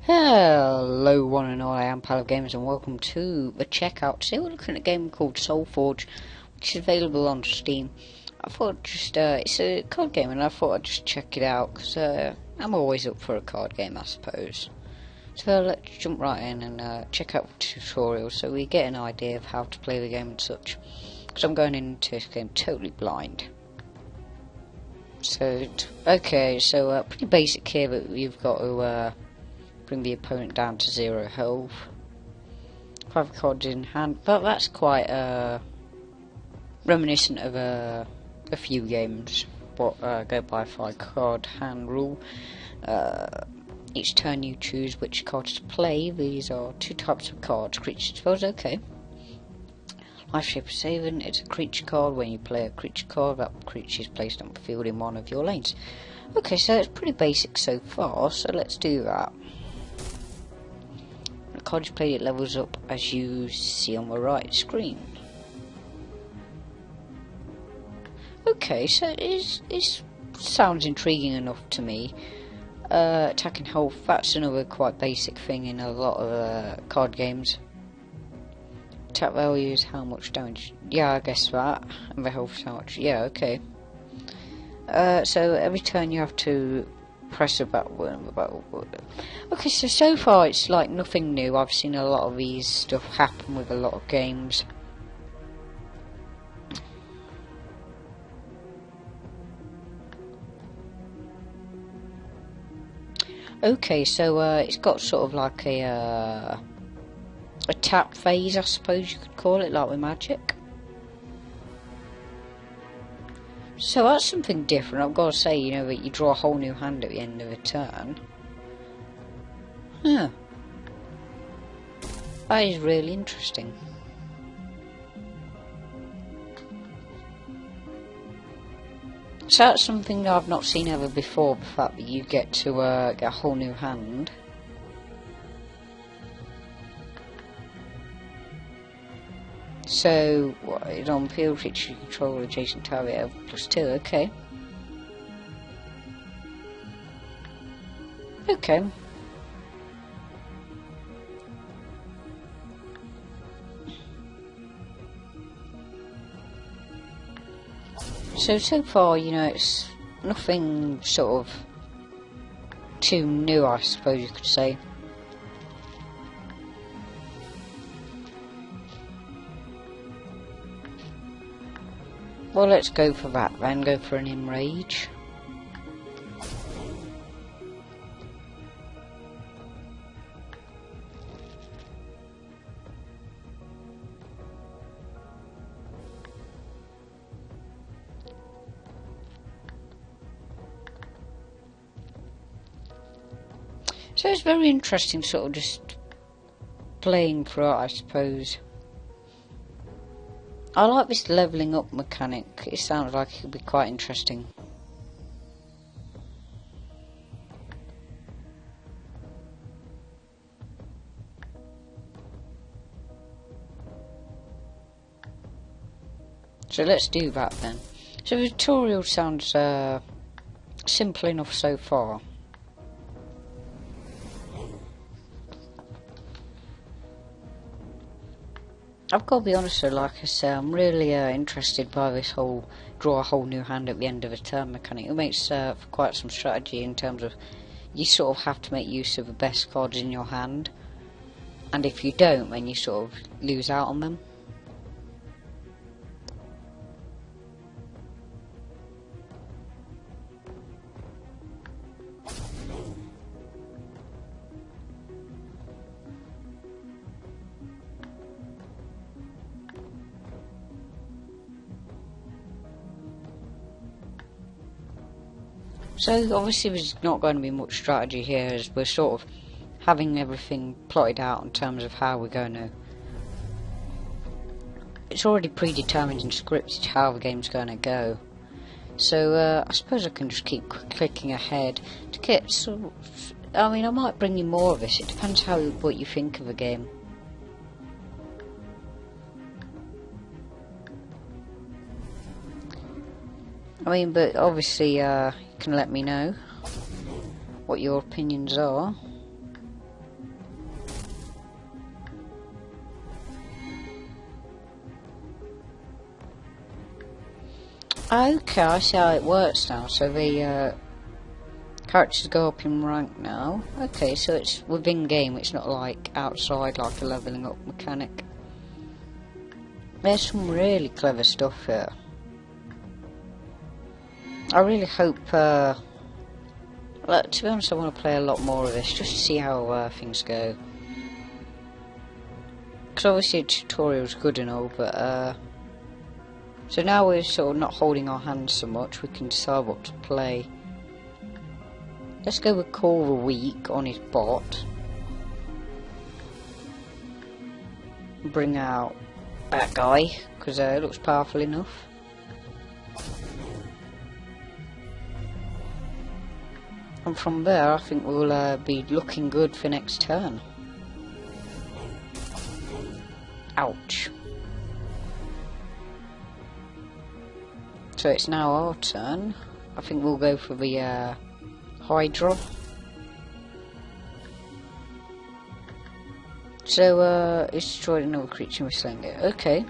Hello one and all, I am Pal of Gamers and welcome to the checkout. Today we're looking at a game called Solforge, which is available on Steam. I thought it's a card game and I thought I'd just check it out because I'm always up for a card game, I suppose. So let's jump right in and check out the tutorial so we get an idea of how to play the game and such. Because I'm going into this game totally blind. So, okay, so pretty basic here, but you've got to bring the opponent down to 0 health. 5 cards in hand, but that's quite reminiscent of a few games what go by 5 card hand rule. Each turn you choose which cards to play. These are 2 types of cards: creature spells. Okay. Life Shaper Saving, it's a creature card. When you play a creature card, that creature is placed on the field in one of your lanes. Okay, so it's pretty basic so far, so let's do that. The card you play, it levels up as you see on the right screen. Okay, so it sounds intriguing enough to me. Attacking health, that's another quite basic thing in a lot of card games. Attack value is how much damage. Yeah, I guess that. And the health is how much. Yeah, okay. So every turn you have to press a button. Okay, so far it's like nothing new. I've seen a lot of these stuff happen with a lot of games. Okay, so it's got sort of like a tap phase, I suppose you could call it, like with Magic. So that's something different. I've got to say, you know, that you draw a whole new hand at the end of a turn. Huh. That is really interesting. So that's something I've not seen ever before, the fact that you get to get a whole new hand. So, what is on field, creature control adjacent target of +2, okay. Okay. So far, you know, it's nothing sort of too new, I suppose you could say. Well, let's go for that then, go for an Enrage. So it's very interesting, sort of just playing through it, I suppose. I like this levelling up mechanic. It sounds like it could be quite interesting. So let's do that then. So the tutorial sounds simple enough so far. I've got to be honest though, like I say, I'm really interested by this whole draw a whole new hand at the end of a turn mechanic. It makes for quite some strategy in terms of you sort of have to make use of the best cards in your hand, and if you don't, then you sort of lose out on them. So obviously there's not going to be much strategy here, as we're sort of having everything plotted out in terms of how we're going to... It's already predetermined and scripted how the game's going to go. So I suppose I can just keep clicking ahead to get some... I mean, I might bring you more of this, it depends what you think of the game. I mean, but obviously you can let me know what your opinions are. Okay, I see how it works now. So the characters go up in rank now. Okay, so it's within game, it's not like outside, like a leveling up mechanic. There's some really clever stuff here. I really hope, to be honest, I want to play a lot more of this, just to see how things go. Because obviously the tutorial's good and all, but so now we're sort of not holding our hands so much, we can decide what to play. Let's go with Call of the Week on his bot. Bring out that guy, because it looks powerful enough. And from there I think we'll be looking good for next turn. Ouch. So it's now our turn. I think we'll go for the Hydra. So it's destroyed another creature with slaying it. Okay.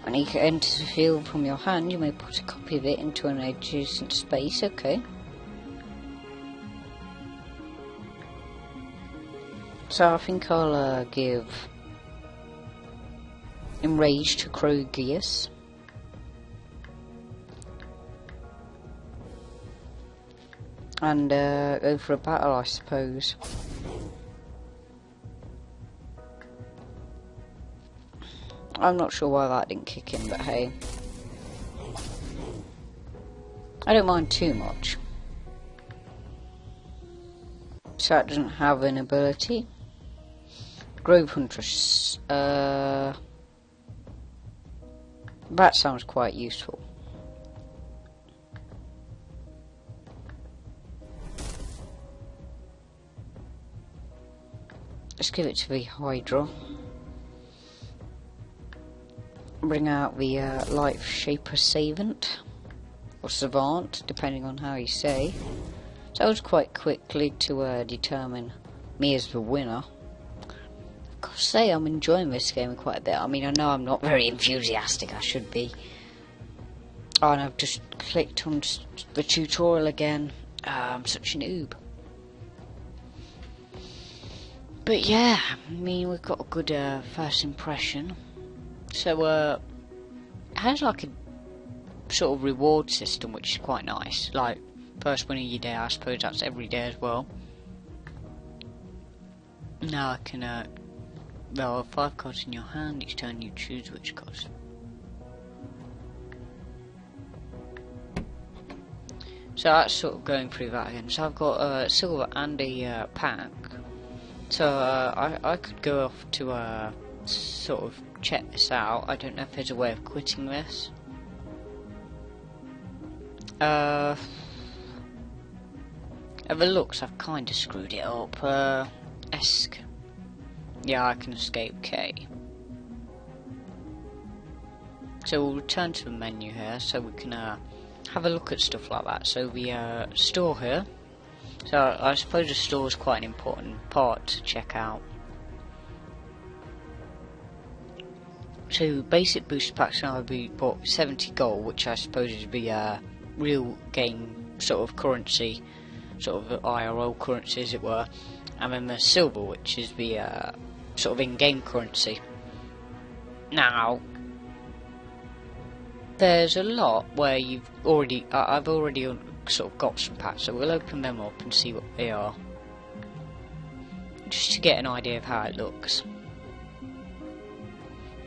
When it enters the field from your hand, you may put a copy of it into an adjacent space. Okay. So I think I'll give Enrage to Krogius. And go for a battle, I suppose. I'm not sure why that didn't kick in, but hey. I don't mind too much. So that doesn't have an ability. Grove Huntress. That sounds quite useful. Let's give it to the Hydra. Bring out the Life Shaper Savant, or Savant, depending on how you say. So that was quite quickly to determine me as the winner. I've got to say, I'm enjoying this game quite a bit. I mean, I know I'm not very enthusiastic, I should be. Oh, and I've just clicked on the tutorial again. I'm such a noob. But yeah, I mean, we've got a good first impression. So, it has like a sort of reward system, which is quite nice. Like, first win of your day, I suppose that's every day as well. Now I can, there are 5 cards in your hand, each turn you choose which cards. So that's sort of going through that again. So I've got a silver and a pack. So I could go off to sort of check this out. I don't know if there's a way of quitting this. At the looks, I've kind of screwed it up. Esc. Yeah, I can escape K. So we'll return to the menu here, so we can have a look at stuff like that. So the store here. So I suppose the store is quite an important part to check out. So basic booster packs now will be bought 70 gold, which I suppose is the real game sort of currency, sort of IRL currency as it were, and then the silver, which is the sort of in-game currency. Now, there's a lot where you've already, I've already sort of got some packs, so we'll open them up and see what they are, just to get an idea of how it looks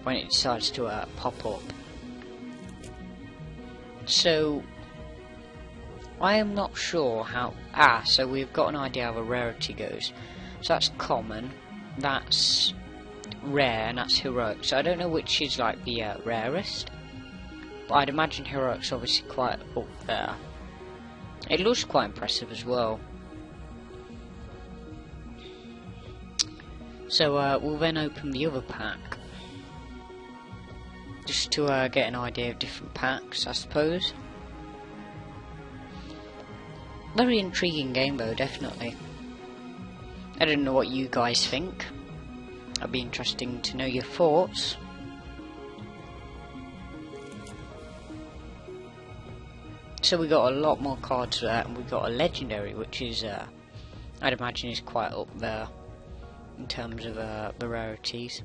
when it decides to pop up. So I am not sure how. So we've got an idea how the rarity goes. So that's common, that's rare, and that's heroic. So I don't know which is like the rarest, but I'd imagine heroic's obviously quite up there. It looks quite impressive as well. So we'll then open the other pack, just to get an idea of different packs, I suppose. Very intriguing game though, definitely. I don't know what you guys think. It'd be interesting to know your thoughts. So we got a lot more cards there, and we got a legendary, which is I'd imagine is quite up there in terms of the rarities.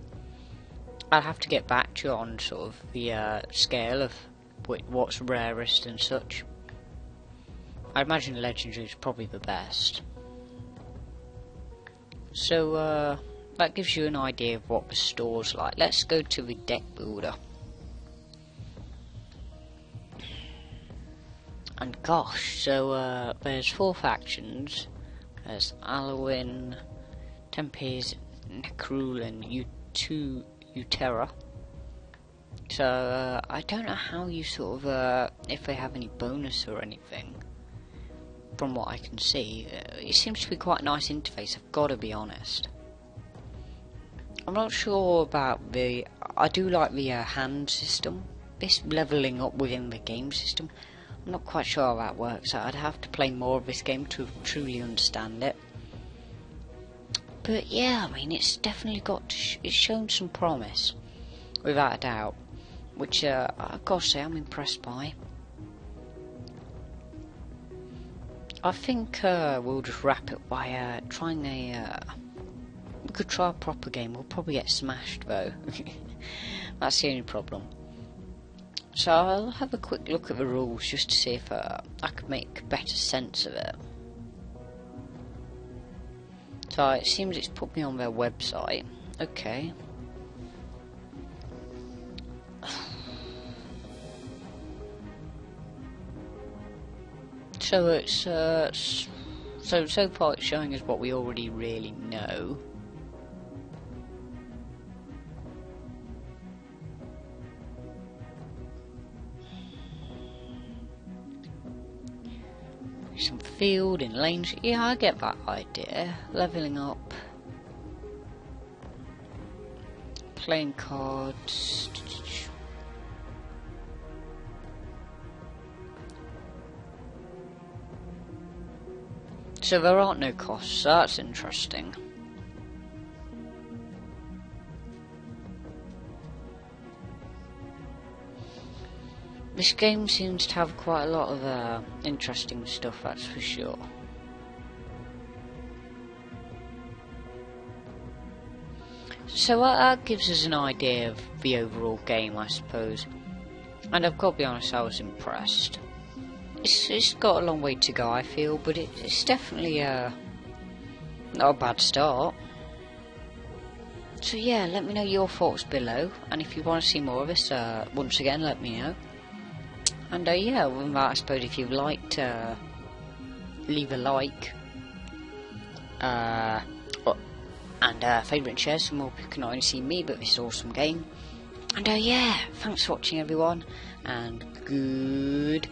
I'll have to get back to you on sort of the scale of what's rarest and such. I imagine legendary is probably the best. So that gives you an idea of what the store's like. Let's go to the deck builder. And gosh, so there's 4 factions. There's Alwyn, Tempest, Necrul, and Utera. So I don't know how you sort of if they have any bonus or anything. From what I can see, it seems to be quite a nice interface, I've got to be honest. I'm not sure about the... I do like the hand system, this levelling up within the game system. I'm not quite sure how that works. I'd have to play more of this game to truly understand it. But yeah, I mean, it's definitely got... it's shown some promise, without a doubt. Which, I've got to say, I'm impressed by. I think we'll just wrap it by trying a... we could try a proper game. We'll probably get smashed though. That's the only problem. So I'll have a quick look at the rules just to see if I could make better sense of it. So it seems it's put me on their website. Okay. So it's so far it's showing us what we already really know. Some field in lanes. Yeah, I get that idea. Leveling up. Playing cards. So there aren't no costs, that's interesting. This game seems to have quite a lot of interesting stuff, that's for sure. So that gives us an idea of the overall game, I suppose. And I've got to be honest, I was impressed. It's got a long way to go, I feel, but it's definitely not a bad start. So yeah, let me know your thoughts below, and if you want to see more of this, once again, let me know. And yeah, other than that, I suppose if you've liked, leave a like, and favourite and share so more people can not only see me, but this awesome game. And yeah, thanks for watching everyone, and goodbye.